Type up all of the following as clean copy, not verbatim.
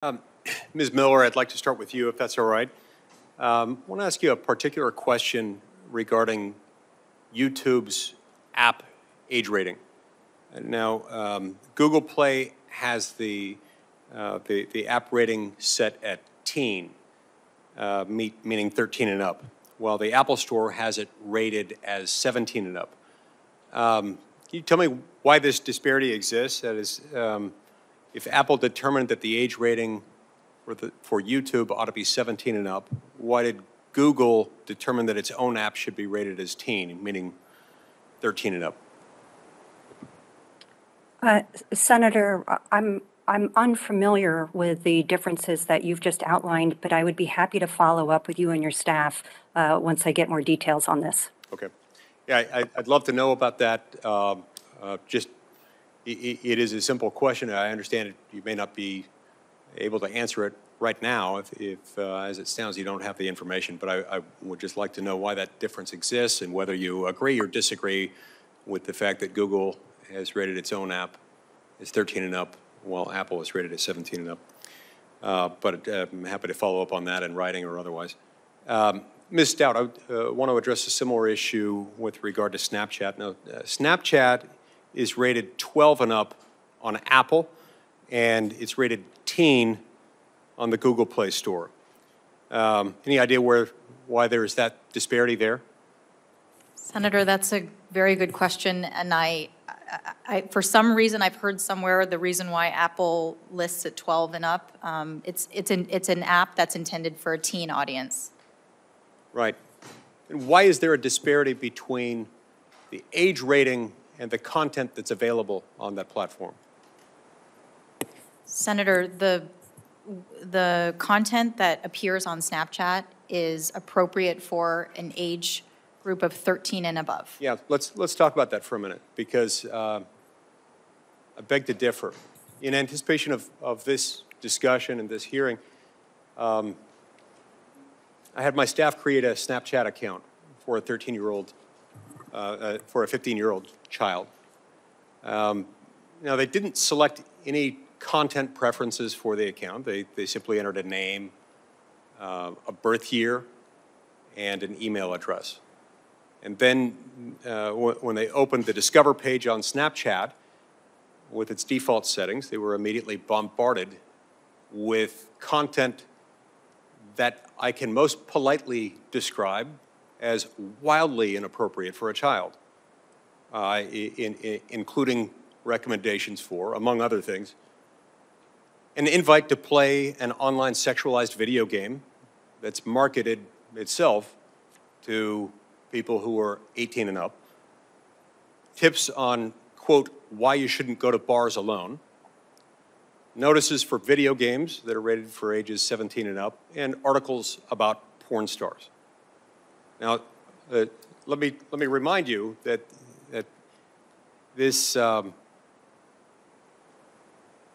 Um, Ms. Miller, I'd like to start with you, if that's all right. I want to ask you a particular question regarding YouTube's app age rating. Now, Google Play has the app rating set at teen, meaning 13 and up, while the Apple Store has it rated as 17 and up. Can you tell me why this disparity exists? That is, if Apple determined that the age rating for YouTube ought to be 17 and up, why did Google determine that its own app should be rated as teen, meaning 13 and up? Senator, I'm unfamiliar with the differences that you've just outlined, but I would be happy to follow up with you and your staff once I get more details on this. Okay. Yeah, I'd love to know about that. It is a simple question. I understand you may not be able to answer it right now if as it sounds, you don't have the information, but I would just like to know why that difference exists and whether you agree or disagree with the fact that Google has rated its own app as 13 and up, while Apple is rated as 17 and up. But I'm happy to follow up on that in writing or otherwise. Ms. Stout, I want to address a similar issue with regard to Snapchat. Now, Snapchat is rated 12 and up on Apple, and it's rated teen on the Google Play Store. Any idea why there is that disparity there? Senator, that's a very good question, and I for some reason I've heard somewhere the reason why Apple lists at 12 and up. It's an app that's intended for a teen audience. Right. And why is there a disparity between the age rating and the content that's available on that platform? Senator, the content that appears on Snapchat is appropriate for an age group of 13 and above. Yeah, let's talk about that for a minute, because I beg to differ. In anticipation of this discussion and this hearing, I had my staff create a Snapchat account for a 13-year-old, for a 15-year-old child. Now, they didn't select any content preferences for the account. They simply entered a name, a birth year, and an email address. And then when they opened the Discover page on Snapchat with its default settings, they were immediately bombarded with content that I can most politely describe as wildly inappropriate for a child, including recommendations for, among other things, an invite to play an online sexualized video game that's marketed itself to people who are 18 and up, tips on, quote, why you shouldn't go to bars alone, notices for video games that are rated for ages 17 and up, and articles about porn stars. Now, let me remind you that this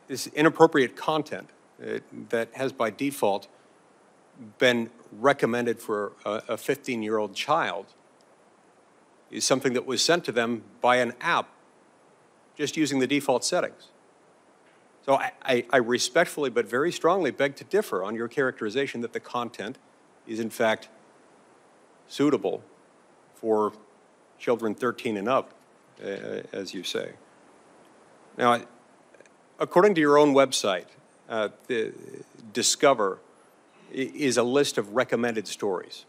this inappropriate content that has by default been recommended for a 15-year-old child is something that was sent to them by an app just using the default settings. So I respectfully but very strongly beg to differ on your characterization that the content is in fact suitable for children 13 and up, as you say. Now, according to your own website, the Discover is a list of recommended stories.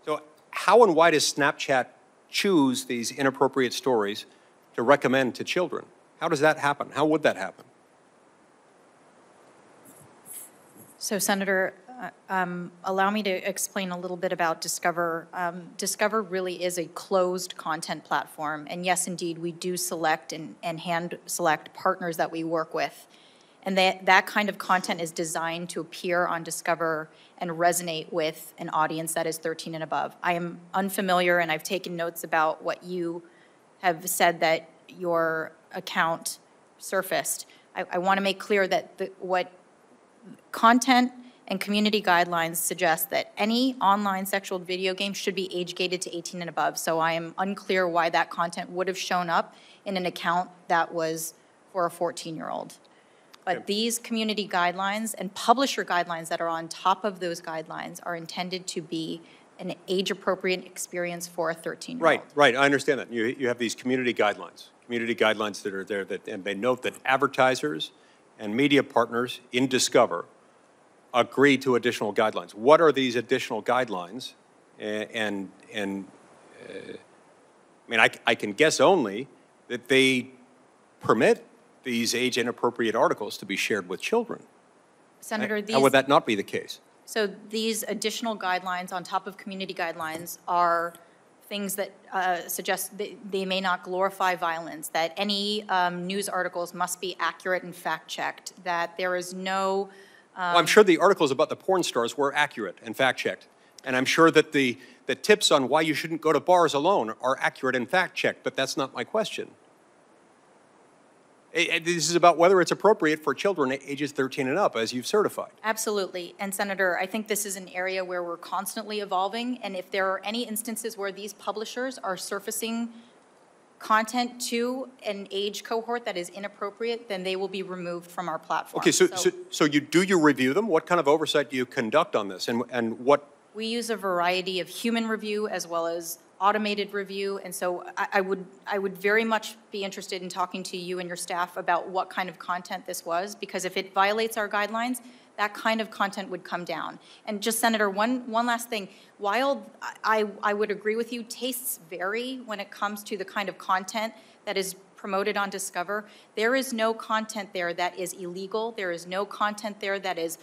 So how and why does Snapchat choose these inappropriate stories to recommend to children? How does that happen? How would that happen? So, Senator, allow me to explain a little bit about Discover. Discover really is a closed content platform, and yes, indeed, we do select and hand select partners that we work with. And that kind of content is designed to appear on Discover and resonate with an audience that is 13 and above. I am unfamiliar, and I've taken notes about what you have said that your account surfaced. I want to make clear that what content and community guidelines suggest that any online sexual video game should be age gated to 18 and above. So I am unclear why that content would have shown up in an account that was for a 14-year-old. But these community guidelines and publisher guidelines that are on top of those guidelines are intended to be an age-appropriate experience for a 13-year-old. Right, right, I understand that. You have these community guidelines that are there, and they note that advertisers and media partners in Discover agree to additional guidelines. What are these additional guidelines? I mean, I can guess only that they permit these age-inappropriate articles to be shared with children. Senator, How would that not be the case? So these additional guidelines on top of community guidelines are things that suggest that they may not glorify violence, that any news articles must be accurate and fact-checked, that there is no... Well, I'm sure the articles about the porn stars were accurate and fact-checked. And I'm sure that the tips on why you shouldn't go to bars alone are accurate and fact-checked, but that's not my question. This is about whether it's appropriate for children ages 13 and up, as you've certified. Absolutely. And Senator, I think this is an area where we're constantly evolving, and if there are any instances where these publishers are surfacing content to an age cohort that is inappropriate, then they will be removed from our platform. Okay, so you review them? What kind of oversight do you conduct on this, and what? We use a variety of human review as well as automated review, and so I would very much be interested in talking to you and your staff about what kind of content this was, because if it violates our guidelines, that kind of content would come down. And just, Senator, one last thing. While I would agree with you, tastes vary when it comes to the kind of content that is promoted on Discover. There is no content there that is illegal. There is no content there that is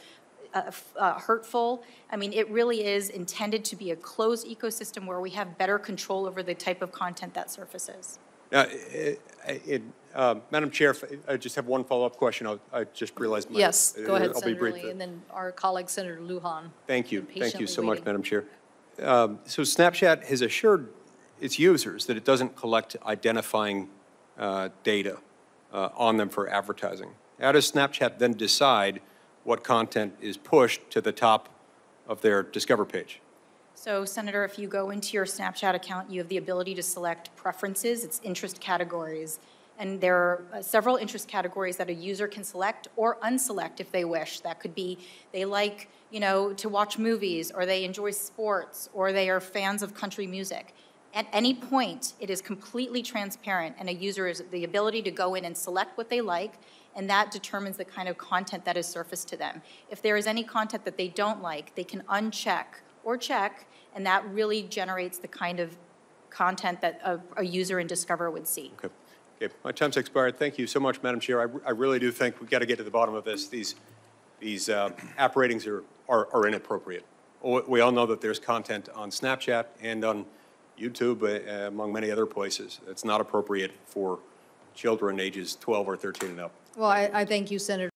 hurtful. I mean, it really is intended to be a closed ecosystem where we have better control over the type of content that surfaces. Madam Chair, I just have one follow-up question. I just realized my... Yes, go ahead, I'll be Senator brief. Lee, and then our colleague, Senator Lujan. Thank you. Thank you so much, waiting. Madam Chair. So Snapchat has assured its users that it doesn't collect identifying data on them for advertising. How does Snapchat then decide what content is pushed to the top of their Discover page? So, Senator, if you go into your Snapchat account, you have the ability to select preferences, it's interest categories. And there are several interest categories that a user can select or unselect if they wish. That could be they like, to watch movies, or they enjoy sports, or they are fans of country music. At any point, it is completely transparent, and a user has the ability to go in and select what they like, and that determines the kind of content that is surfaced to them. If there is any content that they don't like, they can uncheck or check, and that really generates the kind of content that a user in Discover would see. Okay. Okay. My time's expired. Thank you so much, Madam Chair. I really do think we've got to get to the bottom of this. These app ratings are inappropriate. We all know that there's content on Snapchat and on YouTube, among many other places. It's not appropriate for children ages 12 or 13 and up. Well, I thank you, Senator.